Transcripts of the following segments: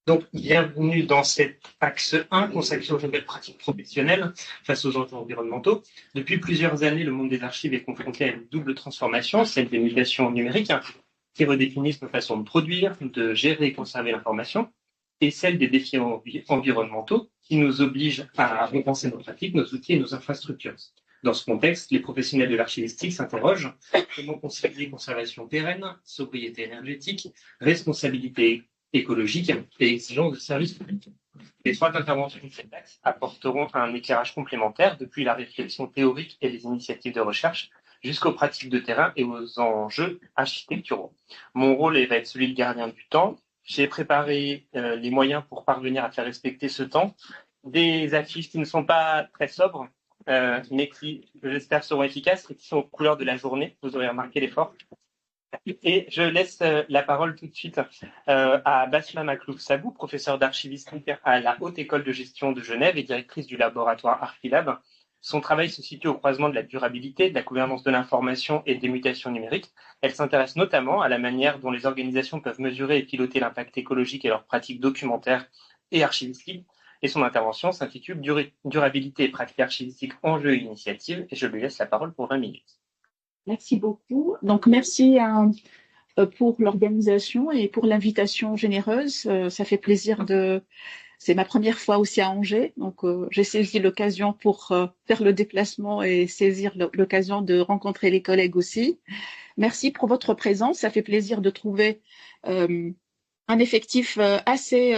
Donc, bienvenue dans cet axe 1 consacré aux nouvelles pratiques professionnelles face aux enjeux environnementaux. Depuis plusieurs années, le monde des archives est confronté à une double transformation, celle des migrations numériques, qui redéfinissent nos façons de produire, de gérer et conserver l'information, et celle des défis environnementaux, qui nous obligent à repenser nos pratiques, nos outils et nos infrastructures. Dans ce contexte, les professionnels de l'archivistique s'interrogent comment concilier conservation pérenne, sobriété énergétique, responsabilité écologique et exigence de service public. Les trois interventions de cet axe apporteront un éclairage complémentaire depuis la réflexion théorique et les initiatives de recherche jusqu'aux pratiques de terrain et aux enjeux architecturaux. Mon rôle va être celui de gardien du temps. J'ai préparé les moyens pour parvenir à faire respecter ce temps. Des affiches qui ne sont pas très sobres, mais qui, j'espère, seront efficaces et qui sont aux couleurs de la journée. Vous aurez remarqué l'effort. Et je laisse la parole tout de suite à Basma Maklouf-Sabou, professeure d'archivistique à la Haute École de Gestion de Genève et directrice du laboratoire Archilab. Son travail se situe au croisement de la durabilité, de la gouvernance de l'information et des mutations numériques. Elle s'intéresse notamment à la manière dont les organisations peuvent mesurer et piloter l'impact écologique et leurs pratiques documentaires et archivistiques. Et son intervention s'intitule Durabilité et pratiques archivistiques, enjeux et initiatives. Et je lui laisse la parole pour 20 minutes. Merci beaucoup. Donc, merci pour l'organisation et pour l'invitation généreuse. Ça fait plaisir c'est ma première fois aussi à Angers, donc j'ai saisi l'occasion pour faire le déplacement et saisir l'occasion de rencontrer les collègues aussi. Merci pour votre présence. Ça fait plaisir de trouver un effectif assez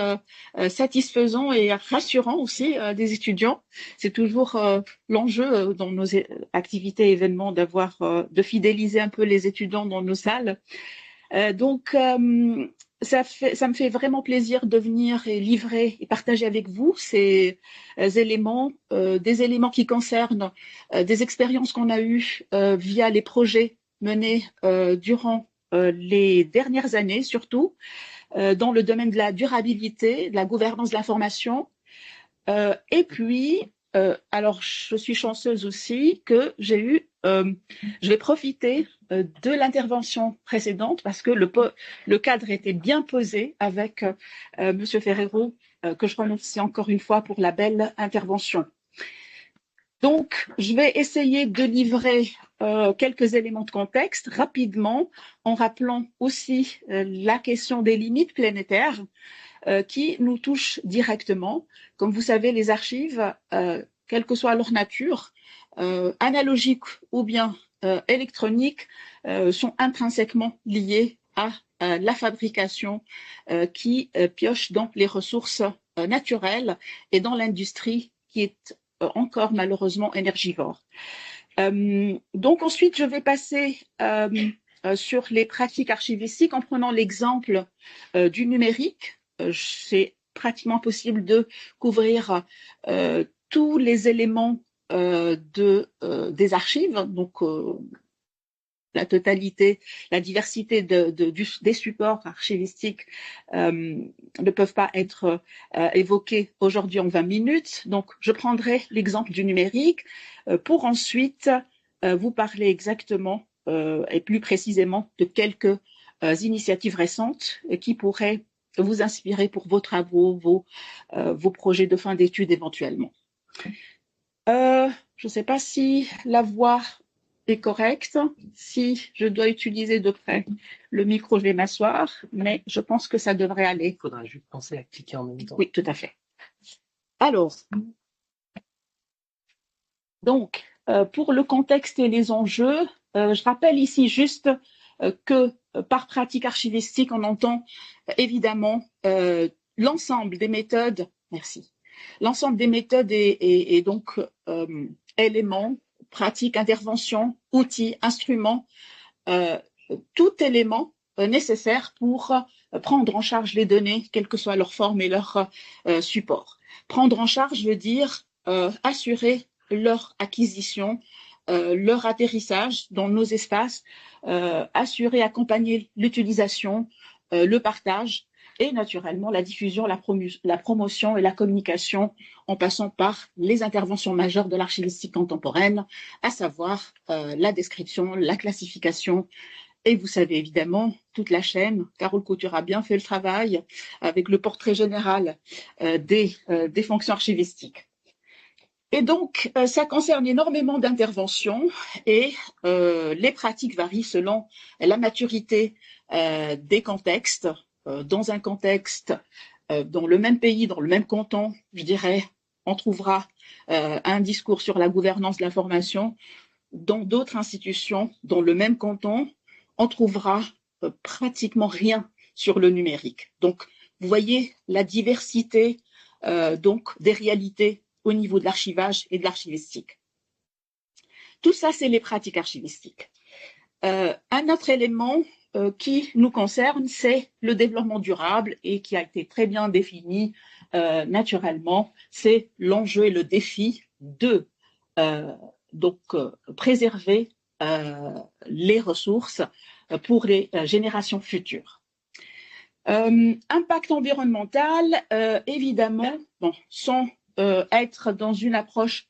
satisfaisant et rassurant aussi des étudiants. C'est toujours l'enjeu dans nos activités et événements de fidéliser un peu les étudiants dans nos salles. Ça me fait vraiment plaisir de venir et livrer et partager avec vous ces éléments, des éléments qui concernent des expériences qu'on a eues via les projets menés durant les dernières années surtout, dans le domaine de la durabilité, de la gouvernance de l'information. Et puis, alors je suis chanceuse aussi que je vais profiter de l'intervention précédente parce que le cadre était bien posé avec Monsieur Ferrero, que je remercie encore une fois pour la belle intervention. Donc, je vais essayer de livrer quelques éléments de contexte rapidement, en rappelant aussi la question des limites planétaires qui nous touchent directement. Comme vous savez, les archives, quelle que soit leur nature, analogiques ou bien électroniques, sont intrinsèquement liées à la fabrication qui pioche dans les ressources naturelles et dans l'industrie qui est encore malheureusement énergivore. Donc ensuite, je vais passer sur les pratiques archivistiques en prenant l'exemple du numérique. C'est pratiquement possible de couvrir tous les éléments des archives, donc la totalité, la diversité des supports archivistiques ne peuvent pas être évoqués aujourd'hui en 20 minutes. Donc, je prendrai l'exemple du numérique pour ensuite vous parler exactement et plus précisément de quelques initiatives récentes qui pourraient vous inspirer pour vos travaux, vos projets de fin d'études éventuellement. Je ne sais pas si la voix est correcte. Si je dois utiliser de près le micro, je vais m'asseoir, mais je pense que ça devrait aller. Il faudra juste penser à cliquer en même temps. Oui, tout à fait. Alors, donc, pour le contexte et les enjeux, je rappelle ici juste que par pratique archivistique, on entend évidemment l'ensemble des méthodes, merci, l'ensemble des méthodes et donc éléments, pratiques, interventions, outils, instruments, tout élément nécessaire pour prendre en charge les données, quelle que soit leur forme et leur support. Prendre en charge veut dire assurer leur acquisition, leur atterrissage dans nos espaces, assurer, accompagner l'utilisation, le partage et naturellement la diffusion, la promotion et la communication en passant par les interventions majeures de l'archivistique contemporaine, à savoir la description, la classification Et vous savez évidemment toute la chaîne. Carole Couture a bien fait le travail avec le portrait général des fonctions archivistiques. Et donc, ça concerne énormément d'interventions et les pratiques varient selon la maturité des contextes. Dans un contexte, dans le même pays, dans le même canton, je dirais, on trouvera un discours sur la gouvernance de l'information. Dans d'autres institutions, dans le même canton, on trouvera pratiquement rien sur le numérique. Donc, vous voyez la diversité donc des réalités au niveau de l'archivage et de l'archivistique. Tout ça, c'est les pratiques archivistiques. Un autre élément qui nous concerne, c'est le développement durable et qui a été très bien défini naturellement. C'est l'enjeu et le défi de préserver les ressources pour les générations futures. Impact environnemental, évidemment, bon, sans être dans une approche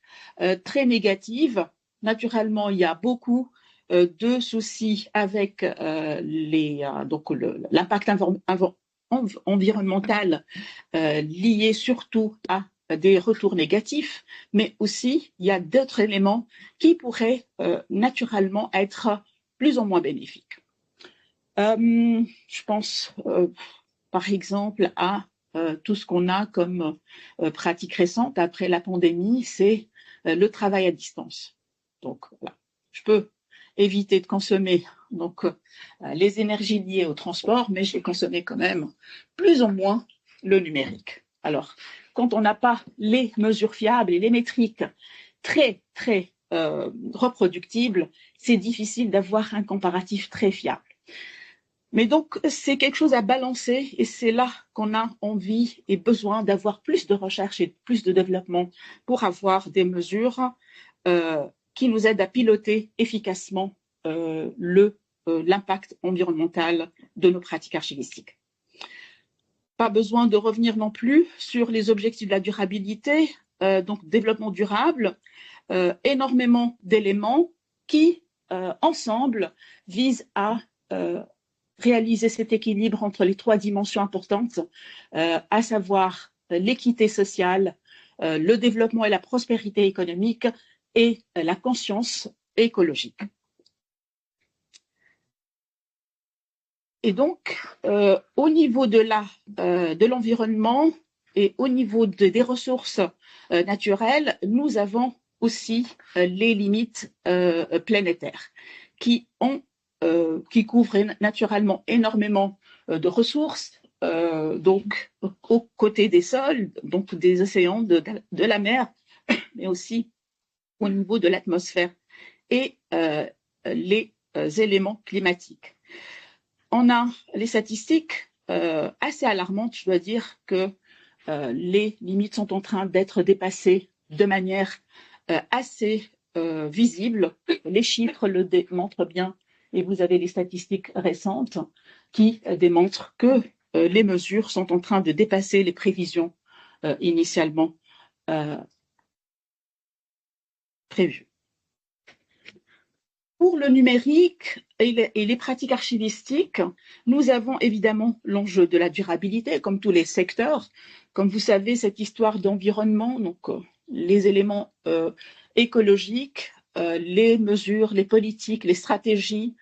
très négative. Naturellement, il y a beaucoup de soucis avec l'impact environnemental lié surtout à des retours négatifs, mais aussi il y a d'autres éléments qui pourraient naturellement être plus ou moins bénéfiques. Je pense par exemple à tout ce qu'on a comme pratique récente après la pandémie, c'est le travail à distance. Donc voilà, je peux éviter de consommer donc les énergies liées au transport, mais je vais consommer quand même plus ou moins le numérique. Alors, quand on n'a pas les mesures fiables et les métriques très reproductibles, c'est difficile d'avoir un comparatif très fiable. Mais donc, c'est quelque chose à balancer et c'est là qu'on a envie et besoin d'avoir plus de recherche et plus de développement pour avoir des mesures qui nous aident à piloter efficacement l'impact environnemental de nos pratiques archivistiques. Pas besoin de revenir non plus sur les objectifs de la durabilité, donc développement durable, énormément d'éléments qui, ensemble, visent à réaliser cet équilibre entre les trois dimensions importantes, à savoir l'équité sociale, le développement et la prospérité économique et la conscience écologique. Et donc, au niveau de l'environnement et au niveau des ressources naturelles, nous avons aussi les limites planétaires qui couvrent naturellement énormément de ressources, donc aux côtés des sols, donc des océans, de la mer, mais aussi au niveau de l'atmosphère et les éléments climatiques. On a les statistiques assez alarmantes, je dois dire que les limites sont en train d'être dépassées de manière assez visible. Les chiffres le démontrent bien et vous avez les statistiques récentes qui démontrent que les mesures sont en train de dépasser les prévisions initialement prévues. Pour le numérique et les pratiques archivistiques, nous avons évidemment l'enjeu de la durabilité, comme tous les secteurs. Comme vous savez, cette histoire d'environnement, donc les éléments écologiques, les mesures, les politiques, les stratégies,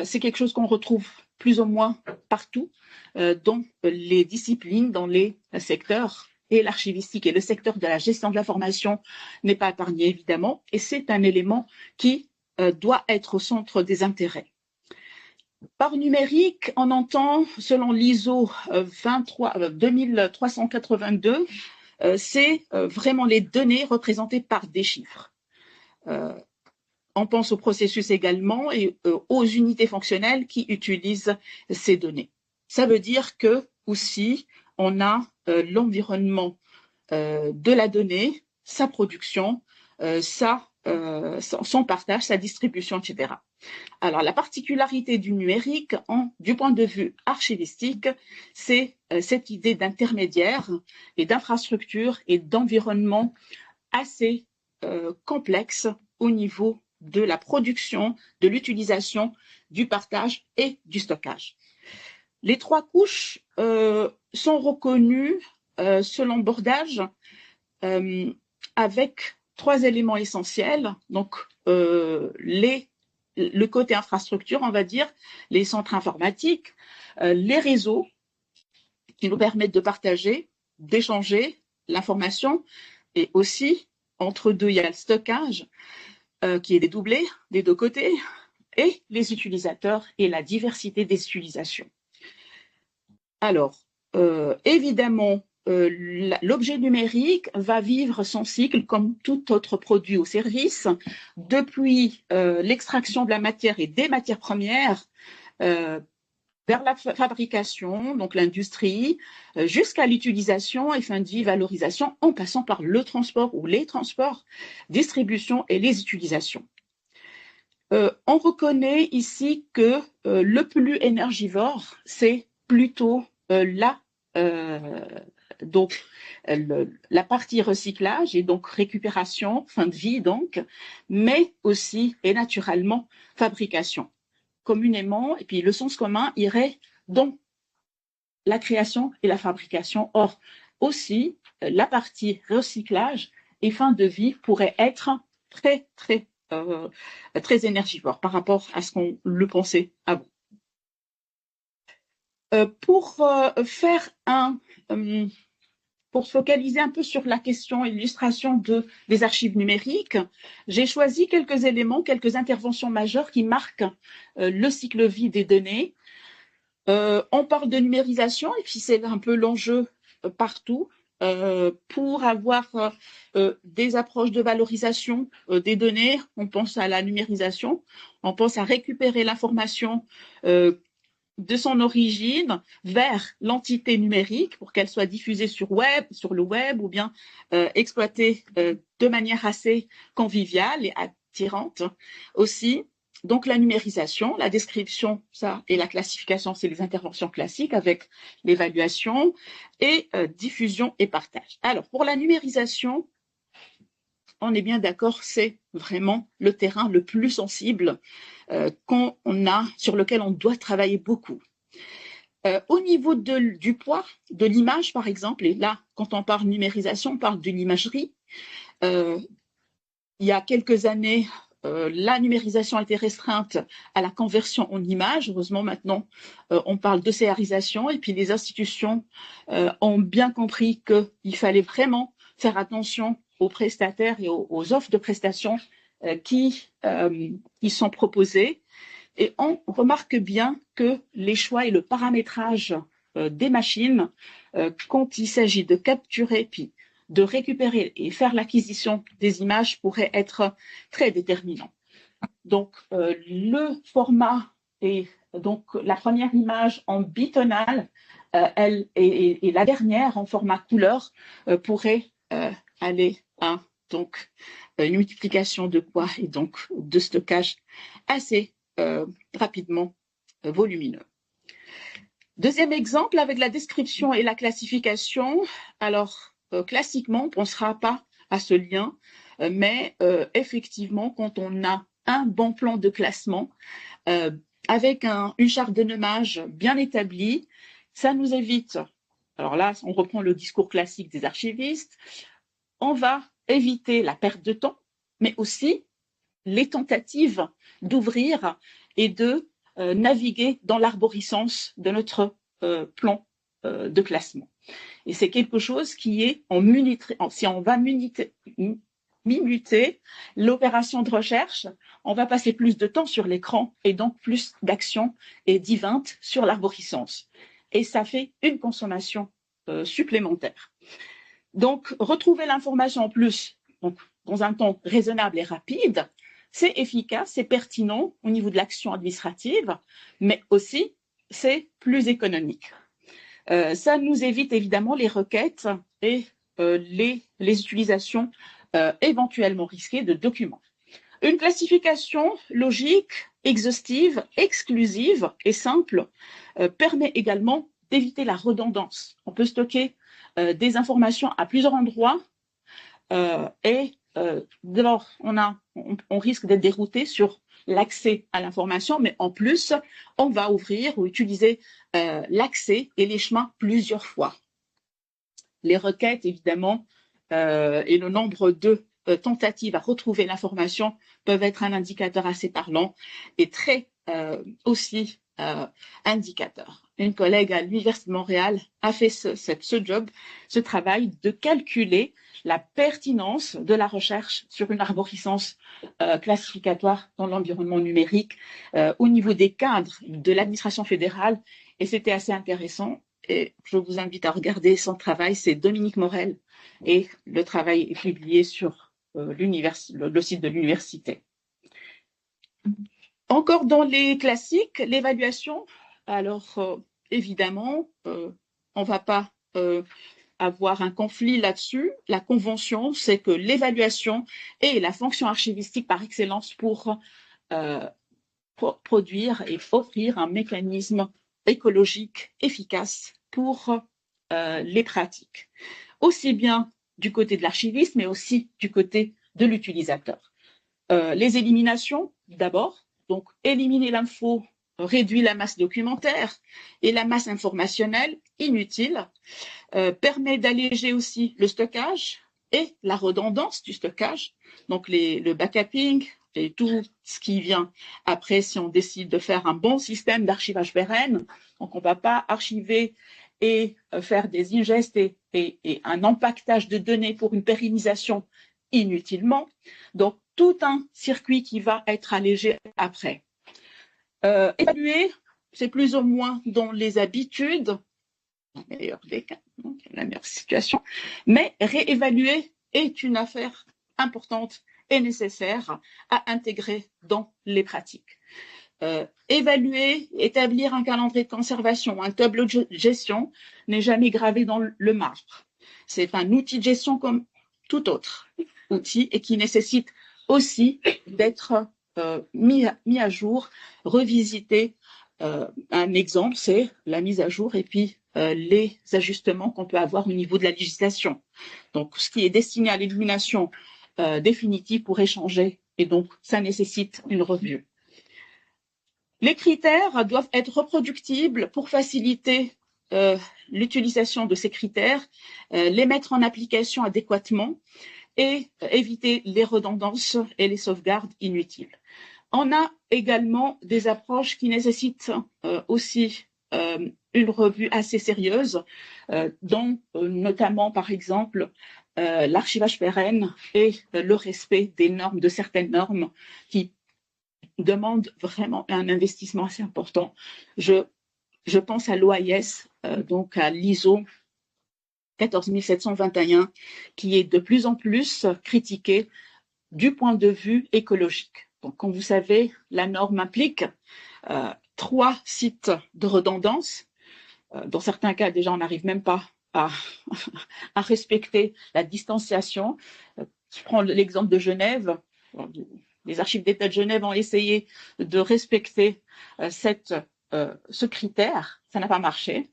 c'est quelque chose qu'on retrouve plus ou moins partout dans les disciplines, dans les secteurs. Et l'archivistique et le secteur de la gestion de l'information n'est pas épargné, évidemment. Et c'est un élément qui doit être au centre des intérêts. Par numérique, on entend, selon l'ISO 2382, c'est vraiment les données représentées par des chiffres. On pense au processus également et aux unités fonctionnelles qui utilisent ces données. Ça veut dire que aussi on a l'environnement de la donnée, sa production, son partage, sa distribution, etc. Alors, la particularité du numérique, du point de vue archivistique, c'est cette idée d'intermédiaire et d'infrastructure et d'environnement assez complexe au niveau de la production, de l'utilisation, du partage et du stockage. Les 3 couches sont reconnues selon Bordage avec 3 éléments essentiels. Donc, le côté infrastructure, on va dire, les centres informatiques, les réseaux qui nous permettent de partager, d'échanger l'information, et aussi, entre deux, il y a le stockage qui est dédoublé des 2 côtés, et les utilisateurs et la diversité des utilisations. Alors, évidemment, l'objet numérique va vivre son cycle comme tout autre produit ou service, depuis l'extraction de la matière et des matières premières vers la fabrication, donc l'industrie, jusqu'à l'utilisation et fin de vie, valorisation, en passant par le transport ou les transports, distribution et les utilisations. On reconnaît ici que le plus énergivore, c'est plutôt la partie recyclage et donc récupération, fin de vie donc, mais aussi et naturellement fabrication. Communément, et puis le sens commun irait dans la création et la fabrication. Or, aussi, la partie recyclage et fin de vie pourrait être très énergivore par rapport à ce qu'on le pensait avant. Pour focaliser un peu sur la question illustration des archives numériques, j'ai choisi quelques éléments, quelques interventions majeures qui marquent le cycle vie des données. On parle de numérisation, et puis c'est un peu l'enjeu partout, pour avoir des approches de valorisation des données. On pense à la numérisation, on pense à récupérer l'information de son origine vers l'entité numérique pour qu'elle soit diffusée sur le web ou bien exploitée de manière assez conviviale et attirante aussi. Donc la numérisation, la description, ça, et la classification, c'est les interventions classiques avec l'évaluation et diffusion et partage. Alors pour la numérisation, on est bien d'accord, c'est vraiment le terrain le plus sensible sur lequel on doit travailler beaucoup. Au niveau du poids de l'image, par exemple, et là, quand on parle numérisation, on parle de l'imagerie. Il y a quelques années, la numérisation a été restreinte à la conversion en image. Heureusement, maintenant, on parle de CRisation, et puis les institutions ont bien compris qu'il fallait vraiment faire attention aux prestataires et aux offres de prestations qui sont proposées. Et on remarque bien que les choix et le paramétrage des machines, quand il s'agit de capturer puis de récupérer et faire l'acquisition des images, pourraient être très déterminants. Donc, le format et donc la première image en bitonal, elle et la dernière en format couleur pourrait aller à donc une multiplication de poids et donc de stockage assez rapidement volumineux. Deuxième exemple avec la description et la classification. Alors classiquement, on ne pensera pas à ce lien, mais effectivement, quand on a un bon plan de classement avec une charte de nommage bien établie, ça nous évite. Alors là, on reprend le discours classique des archivistes. On va éviter la perte de temps, mais aussi les tentatives d'ouvrir et de naviguer dans l'arborescence de notre plan de classement. Et c'est quelque chose qui est si on va minuter l'opération de recherche, on va passer plus de temps sur l'écran et donc plus d'actions et d'events sur l'arborescence. Et ça fait une consommation supplémentaire. Donc, retrouver l'information en plus, donc, dans un temps raisonnable et rapide, c'est efficace, c'est pertinent au niveau de l'action administrative, mais aussi c'est plus économique. Ça nous évite évidemment les requêtes et les utilisations éventuellement risquées de documents. Une classification logique, exhaustive, exclusive et simple permet également d'éviter la redondance. On peut stocker des informations à plusieurs endroits et d'abord, on risque d'être dérouté sur l'accès à l'information, mais en plus, on va ouvrir ou utiliser l'accès et les chemins plusieurs fois. Les requêtes, évidemment, et le nombre de tentatives à retrouver l'information peuvent être un indicateur assez parlant et très aussi indicateur. Une collègue à l'Université de Montréal a fait ce travail de calculer la pertinence de la recherche sur une arborescence classificatoire dans l'environnement numérique au niveau des cadres de l'administration fédérale, et c'était assez intéressant. Et je vous invite à regarder son travail, c'est Dominique Morel, et le travail est publié sur le site de l'université. Encore dans les classiques, l'évaluation. Alors, évidemment, on ne va pas avoir un conflit là-dessus. La convention, c'est que l'évaluation est la fonction archivistique par excellence pour produire et offrir un mécanisme écologique efficace pour les pratiques, aussi bien du côté de l'archiviste, mais aussi du côté de l'utilisateur. Les éliminations, d'abord, donc éliminer l'info réduit la masse documentaire et la masse informationnelle inutile, permet d'alléger aussi le stockage et la redondance du stockage, donc le backupping et tout ce qui vient après si on décide de faire un bon système d'archivage pérenne. Donc on ne va pas archiver et faire des ingestes et un empaquetage de données pour une pérennisation inutilement. Donc tout un circuit qui va être allégé après. Évaluer, c'est plus ou moins dans les habitudes, dans le meilleur des cas, donc la meilleure situation, mais réévaluer est une affaire importante et nécessaire à intégrer dans les pratiques. Évaluer, établir un calendrier de conservation, un tableau de gestion n'est jamais gravé dans le marbre. C'est un outil de gestion comme tout autre outil et qui nécessite aussi d'être mis à jour, revisité. Un exemple, c'est la mise à jour et puis les ajustements qu'on peut avoir au niveau de la législation. Donc, ce qui est destiné à l'élimination définitive pourrait changer et donc ça nécessite une revue. Les critères doivent être reproductibles pour faciliter l'utilisation de ces critères, les mettre en application adéquatement et éviter les redondances et les sauvegardes inutiles. On a également des approches qui nécessitent aussi une revue assez sérieuse, dont notamment, par exemple, l'archivage pérenne et le respect des normes, de certaines normes qui demandent vraiment un investissement assez important. Je pense à l'OIS, donc à l'ISO 14721, qui est de plus en plus critiquée du point de vue écologique. Donc, comme vous savez, la norme implique 3 sites de redondance. Dans certains cas, déjà, on n'arrive même pas à respecter la distanciation. Je prends l'exemple de Genève. Les archives d'État de Genève ont essayé de respecter ce critère. Ça n'a pas marché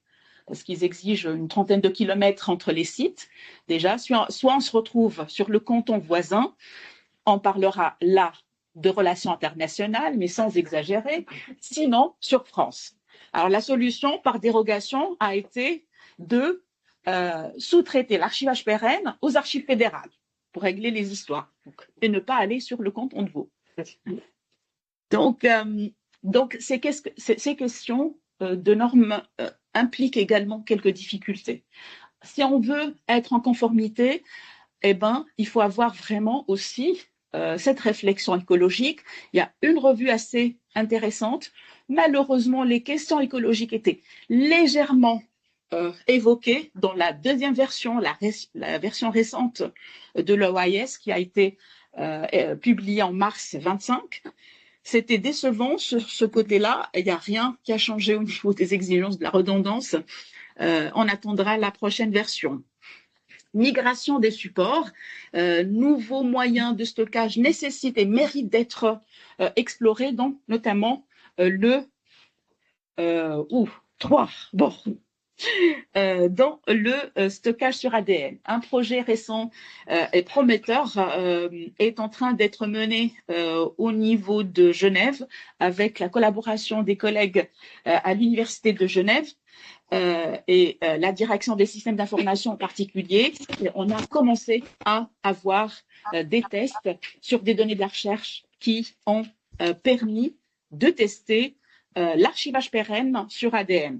parce qu'ils exigent une trentaine de kilomètres entre les sites. Déjà, soit on se retrouve sur le canton voisin, on parlera là de relations internationales, mais sans exagérer, sinon sur France. Alors la solution, par dérogation, a été de sous-traiter l'archivage pérenne aux archives fédérales pour régler les histoires et ne pas aller sur le canton de Vaud. Donc ces questions de normes impliquent également quelques difficultés. Si on veut être en conformité, eh ben, il faut avoir vraiment aussi cette réflexion écologique. Il y a une revue assez intéressante. Malheureusement, les questions écologiques étaient légèrement évoquées dans la deuxième version, la version récente de l'OIS qui a été publiée en mars 25. C'était décevant sur ce côté-là. Il n'y a rien qui a changé au niveau des exigences de la redondance. On attendra la prochaine version. Migration des supports, nouveaux moyens de stockage nécessitent et méritent d'être explorés, donc notamment 3. Bon, dans le stockage sur ADN. Un projet récent et prometteur est en train d'être mené au niveau de Genève avec la collaboration des collègues à l'Université de Genève et la direction des systèmes d'information en particulier. On a commencé à avoir des tests sur des données de la recherche qui ont permis de tester l'archivage pérenne sur ADN.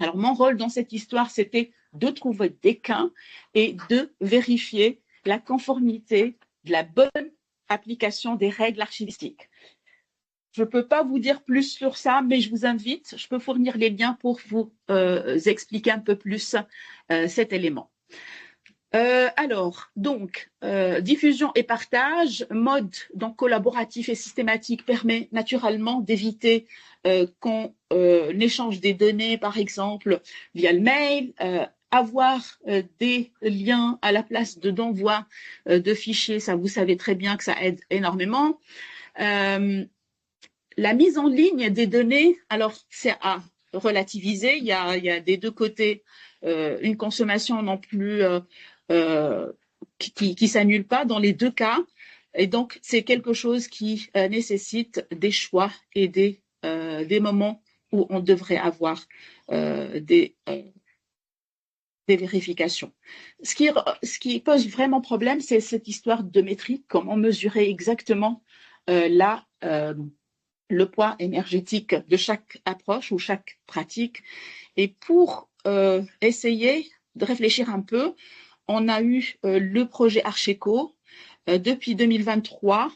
Alors, mon rôle dans cette histoire, c'était de trouver des cas et de vérifier la conformité de la bonne application des règles archivistiques. Je ne peux pas vous dire plus sur ça, mais je vous invite, je peux fournir les liens pour vous expliquer un peu plus cet élément. Alors, donc, diffusion et partage, mode donc collaboratif et systématique permet naturellement d'éviter qu'on échange des données, par exemple, via le mail, avoir des liens à la place d'envoi de fichiers, ça vous savez très bien que ça aide énormément. La mise en ligne des données, alors c'est à relativiser, il y a des deux côtés une consommation non plus qui s'annule pas dans les deux cas, et donc c'est quelque chose qui nécessite des choix et des moments où on devrait avoir des vérifications. Ce qui pose vraiment problème, c'est cette histoire de métrique, comment mesurer exactement le poids énergétique de chaque approche ou chaque pratique. Et pour essayer de réfléchir un peu, on a eu le projet Archeco depuis 2023.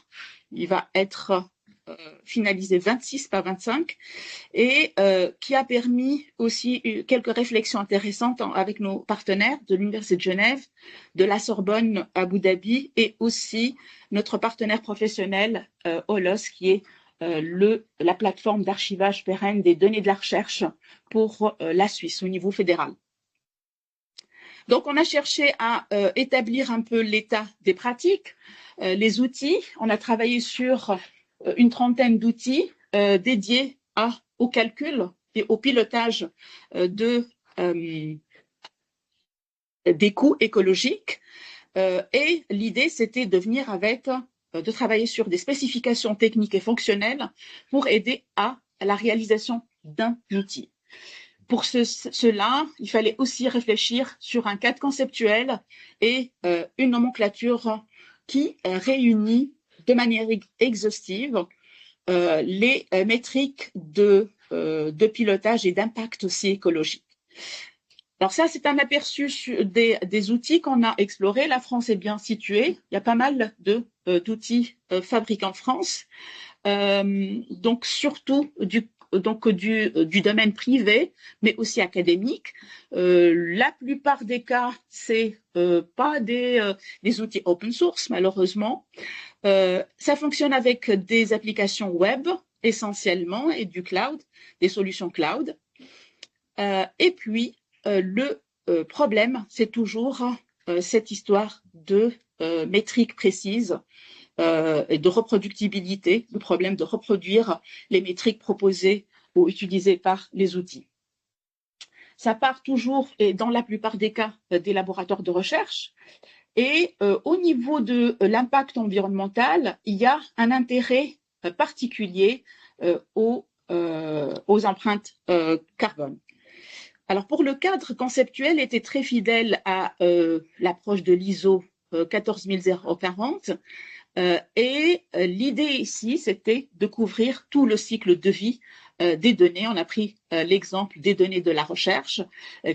Il va être finalisé 26, pas 25, et qui a permis aussi quelques réflexions intéressantes avec nos partenaires de l'Université de Genève, de la Sorbonne à Abu Dhabi, et aussi notre partenaire professionnel OLOS, qui est la plateforme d'archivage pérenne des données de la recherche pour la Suisse au niveau fédéral. Donc, on a cherché à établir un peu l'état des pratiques, les outils. On a travaillé sur une trentaine d'outils dédiés au calcul et au pilotage des coûts écologiques. Et l'idée, c'était de venir de travailler sur des spécifications techniques et fonctionnelles pour aider à la réalisation d'un outil. Pour cela, il fallait aussi réfléchir sur un cadre conceptuel et une nomenclature qui réunit de manière exhaustive les métriques de pilotage et d'impact aussi écologique. Alors ça, c'est un aperçu des outils qu'on a explorés. La France est bien située. Il y a pas mal d'outils fabriqués en France. Donc surtout du domaine privé, mais aussi académique. La plupart des cas, c'est pas des outils open source, malheureusement. Ça fonctionne avec des applications web essentiellement et du cloud, des solutions cloud. Et puis le problème, c'est toujours cette histoire de métriques précises et de reproductibilité, le problème de reproduire les métriques proposées ou utilisées par les outils. Ça part toujours, et dans la plupart des cas, des laboratoires de recherche. Et au niveau de l'impact environnemental, il y a un intérêt particulier aux empreintes carbone. Alors pour le cadre conceptuel, était très fidèle à l'approche de l'ISO 14040. Et l'idée ici, c'était de couvrir tout le cycle de vie des données. On a pris l'exemple des données de la recherche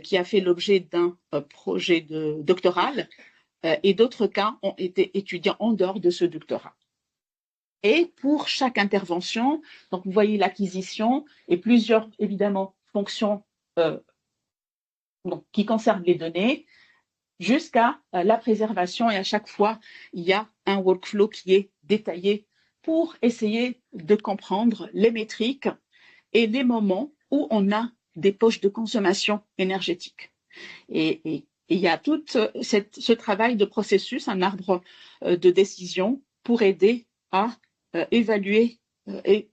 qui a fait l'objet d'un projet doctoral et d'autres cas ont été étudiés en dehors de ce doctorat. Et pour chaque intervention, donc vous voyez l'acquisition et plusieurs évidemment fonctions qui concernent les données, jusqu'à la préservation, et à chaque fois, il y a un workflow qui est détaillé pour essayer de comprendre les métriques et les moments où on a des poches de consommation énergétique. Et il y a tout ce travail de processus, un arbre de décision pour aider à évaluer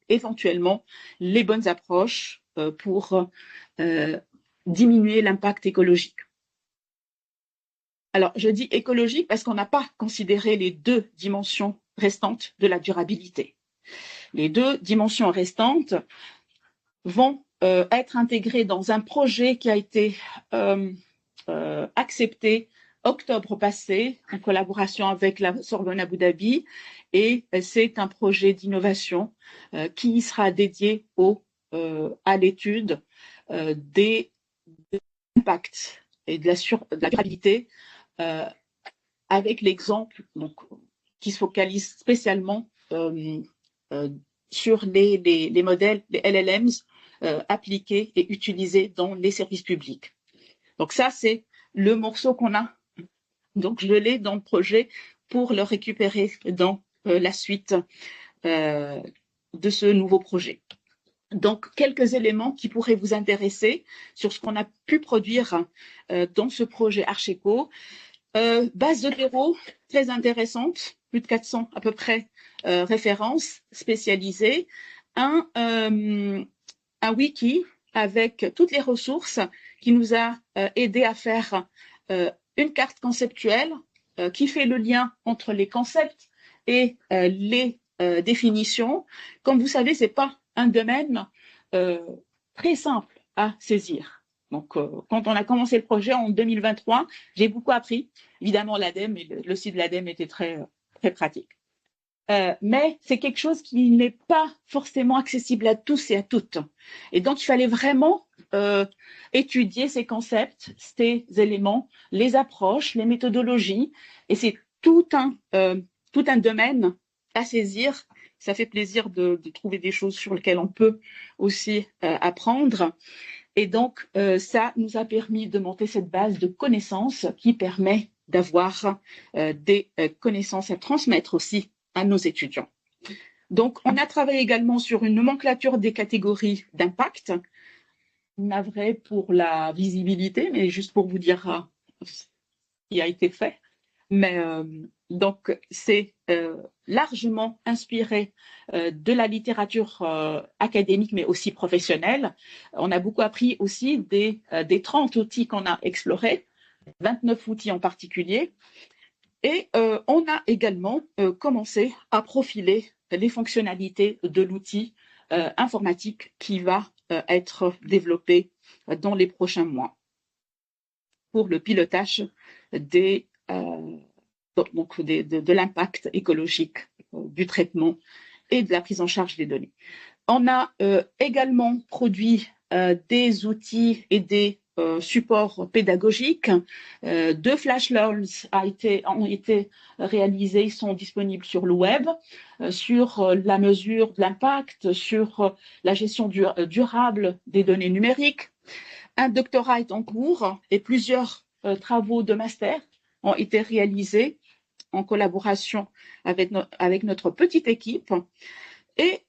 éventuellement les bonnes approches pour diminuer l'impact écologique. Alors, je dis écologique parce qu'on n'a pas considéré les deux dimensions restantes de la durabilité. Les deux dimensions restantes vont être intégrées dans un projet qui a été accepté octobre passé en collaboration avec la Sorbonne Abu Dhabi, et c'est un projet d'innovation qui sera dédié à l'étude des impacts et de la durabilité, avec l'exemple qui se focalise spécialement sur les modèles, les LLMs appliqués et utilisés dans les services publics. Donc ça, c'est le morceau qu'on a. Donc je l'ai dans le projet pour le récupérer dans la suite de ce nouveau projet. Donc, quelques éléments qui pourraient vous intéresser sur ce qu'on a pu produire dans ce projet Archeco. Base de terreau, très intéressante, plus de 400 à peu près références spécialisées. Un wiki avec toutes les ressources qui nous a aidé à faire une carte conceptuelle qui fait le lien entre les concepts et les définitions. Comme vous savez, c'est pas un domaine très simple à saisir. Donc, quand on a commencé le projet en 2023, j'ai beaucoup appris. Évidemment, l'ADEME, le site de l'ADEME était très pratique. Mais c'est quelque chose qui n'est pas forcément accessible à tous et à toutes. Et donc, il fallait vraiment étudier ces concepts, ces éléments, les approches, les méthodologies. Et c'est tout un domaine à saisir. Ça fait plaisir de trouver des choses sur lesquelles on peut aussi apprendre. Et donc, ça nous a permis de monter cette base de connaissances qui permet d'avoir des connaissances à transmettre aussi à nos étudiants. Donc, on a travaillé également sur une nomenclature des catégories d'impact. Navré pour la visibilité, mais juste pour vous dire ce qui a été fait. Mais donc, c'est largement inspiré de la littérature académique, mais aussi professionnelle. On a beaucoup appris aussi des 30 outils qu'on a explorés, 29 outils en particulier. Et on a également commencé à profiler les fonctionnalités de l'outil informatique qui va être développé dans les prochains mois pour le pilotage de l'impact écologique du traitement et de la prise en charge des données. On a également produit des outils et des supports pédagogiques. Deux flash learns ont été réalisés, ils sont disponibles sur le web, sur la mesure de l'impact, sur la gestion durable des données numériques. Un doctorat est en cours et plusieurs travaux de master ont été réalisés en collaboration avec notre petite équipe, et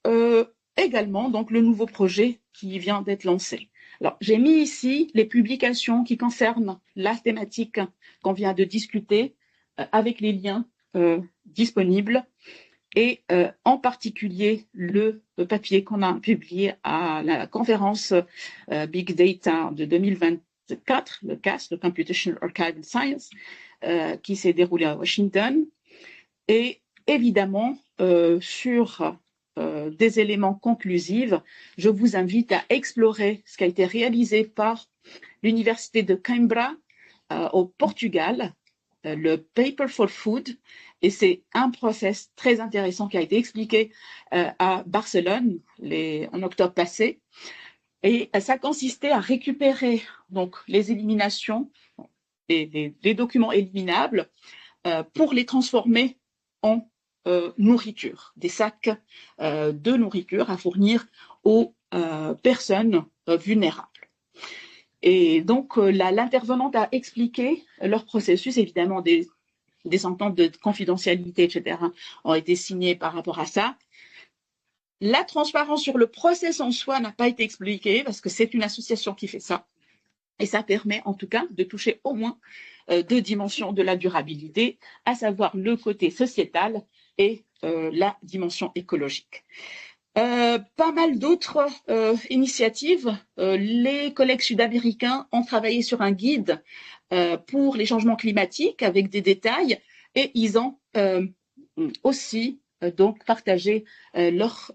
également donc le nouveau projet qui vient d'être lancé. Alors, j'ai mis ici les publications qui concernent la thématique qu'on vient de discuter avec les liens disponibles, et en particulier le papier qu'on a publié à la conférence Big Data de 2024, le CAS, le Computational Archival Science, qui s'est déroulé à Washington, et évidemment sur des éléments conclusifs, je vous invite à explorer ce qui a été réalisé par l'Université de Coimbra au Portugal, le Paper for Food, et c'est un process très intéressant qui a été expliqué à Barcelone en octobre passé, et ça consistait à récupérer donc les éliminations, les documents éliminables, pour les transformer en nourriture, des sacs de nourriture à fournir aux personnes vulnérables. Et donc, l'intervenante a expliqué leur processus. Évidemment, des ententes de confidentialité, etc., ont été signées par rapport à ça. La transparence sur le process en soi n'a pas été expliquée parce que c'est une association qui fait ça. Et ça permet en tout cas de toucher au moins deux dimensions de la durabilité, à savoir le côté sociétal et la dimension écologique. Pas mal d'autres initiatives. Les collègues sud-américains ont travaillé sur un guide pour les changements climatiques avec des détails et ils ont aussi donc partagé leurs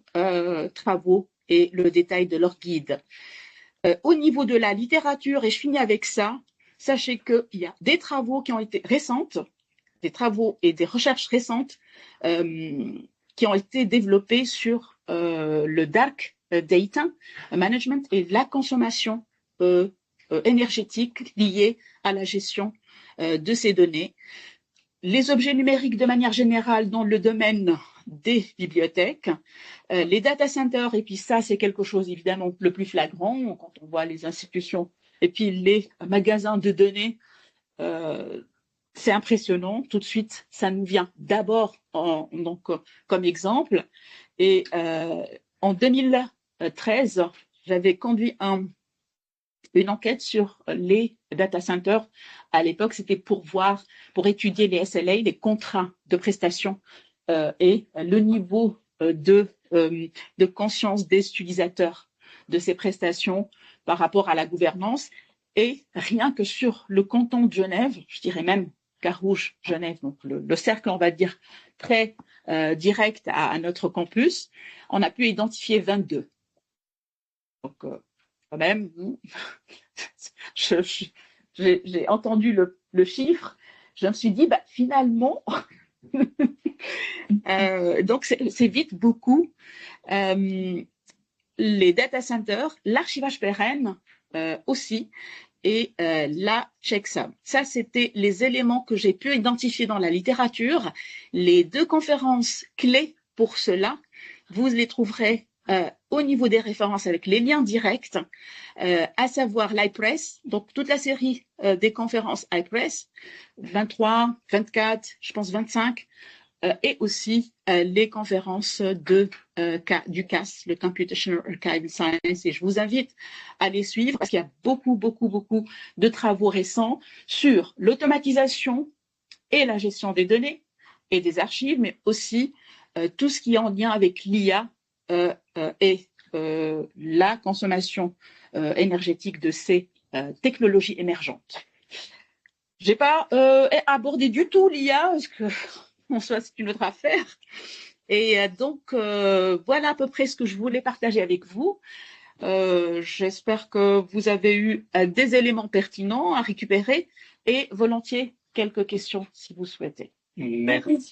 travaux et le détail de leur guide. Au niveau de la littérature, et je finis avec ça, sachez qu'il y a des travaux qui ont été récentes, des travaux et des recherches récentes qui ont été développés sur le dark data management et la consommation énergétique liée à la gestion de ces données. Les objets numériques de manière générale dans le domaine des bibliothèques, les data centers, et puis ça c'est quelque chose évidemment le plus flagrant quand on voit les institutions et puis les magasins de données, c'est impressionnant. Tout de suite, ça nous vient d'abord donc comme exemple. Et en 2013, j'avais conduit une enquête sur les data centers. À l'époque, c'était pour étudier les SLA, les contrats de prestation et le niveau de conscience des utilisateurs de ces prestations par rapport à la gouvernance. Et rien que sur le canton de Genève, je dirais même Carouge, Genève, donc le cercle, on va dire, très direct à notre campus, on a pu identifier 22. Donc, quand même, j'ai entendu le chiffre, je me suis dit, bah, finalement, donc c'est vite beaucoup. Les data centers, l'archivage pérenne aussi, et la checksum. Ça, c'était les éléments que j'ai pu identifier dans la littérature. Les deux conférences clés pour cela, vous les trouverez au niveau des références avec les liens directs, à savoir l'iPress, donc toute la série des conférences iPress, 23, 24, je pense 25, et aussi les conférences du CAS, le Computational Archival Science, et je vous invite à les suivre parce qu'il y a beaucoup de travaux récents sur l'automatisation et la gestion des données et des archives, mais aussi tout ce qui est en lien avec l'IA et la consommation énergétique de ces technologies émergentes. J'ai pas abordé du tout l'IA parce que en soi, c'est une autre affaire. Et donc, voilà à peu près ce que je voulais partager avec vous. J'espère que vous avez eu des éléments pertinents à récupérer et volontiers quelques questions si vous souhaitez. Merci.